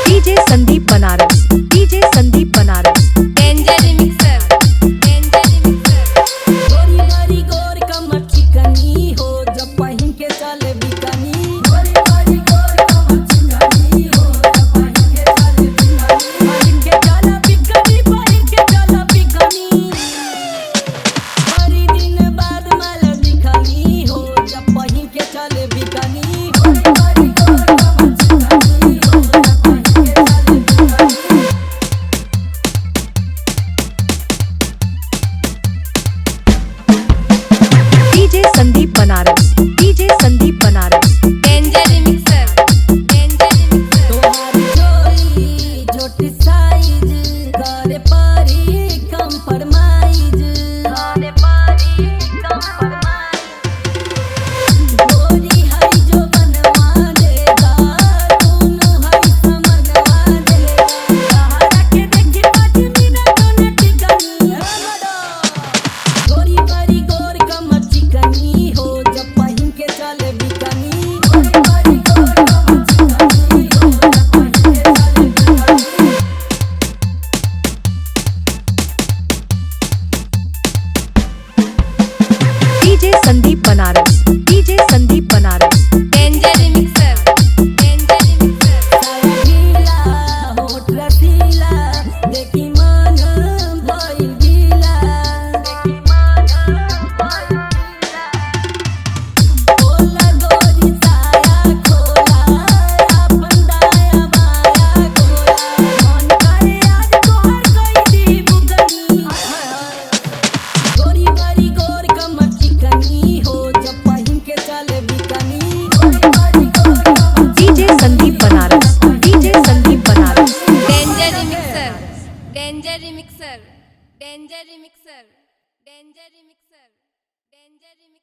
DJ Sandeep Banaras, DJ Sandeep Banaras. Danger remixer, danger remixer. गोरी गोरी गोर कमर चिकनी हो जब पहिन के चले बिकनी। गोरी गोरी गोर कमर चिकनी हो जब पहिन के चले बिकनी। पहिन के चला बिकनी, पहिन के चला बिकनी। हरी दिन बाद माल दिखनी हो जब पहिन के चले बिकनी। गोरी गोरी गोर कमर चिकनी हो जब पहिन के चले bikini. DJ Sandeep Banaras, DJ Sandeep Banaras. Danger remixer, danger remixer. तोहारी चोली छोटी साइज करे परी कंप्रोमाइज। करे परी कंप्रोमाइज। गोरी है जो बनवा देगा, दोनों है समझवा देगा। सहारा के देखी 5 मिनट न टिकनी। गोरी गोरी गोर कमर चिकनी हो जब पहिन के चले बिकनी। गोरी गोरी गोर कमर चिकनी हो जब पहिन के चले bikini. DJ Sandeep Banaras, DJ Sandeep Banaras. Danger remixer, danger remixer. साया गीला होठ रसीला देखी मन भइल गीला। देखी मन भइल गीला। खोला गोरी साया खोला, अपन दाया बाया खोला। मन करे आज तोहर कैदी बुगनी। गोरी गोरी गोर कमर चिकनी हो जब पहिन के चले बिकनी। गोरी गोरी गोर कमर DJ Sandeep Banaras, DJ Sandeep Banaras. Danger remixer, danger remixer, danger remixer, danger remixer, danger remixer.